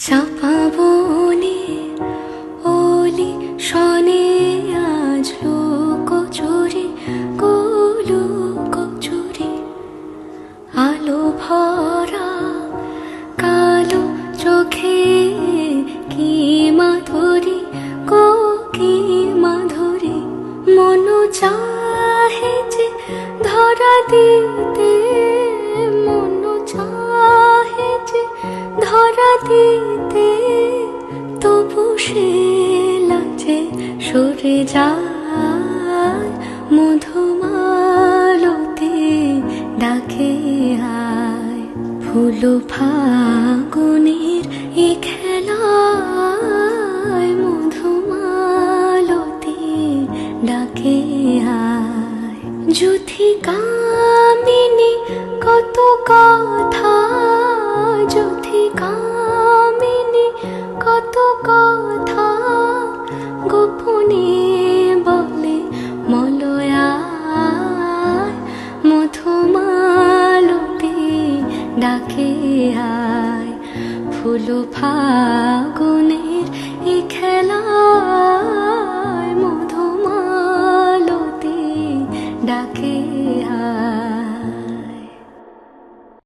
চাপা বনে ওলি শনে আজ লোকচুরি কচুরি আলো ভরা কালো চোখে কি মাধুরী কি মাধুরী মন চাহে যে ধরা দিতে মন চাহে যে ধরা দিতে তবু সে লাজে সরে যায় মধুমালতি ডাকে আয় ফুল ফাগুনের এ খেলায় মধুমালতি ডাকে আয় যুথি কামিনী কত কথা যুথি কামিনী কত কথা গোপনে বলে মলয়ায় মধুমালতি ডাকে আয় ফুল ফাগুনের এ খেলায়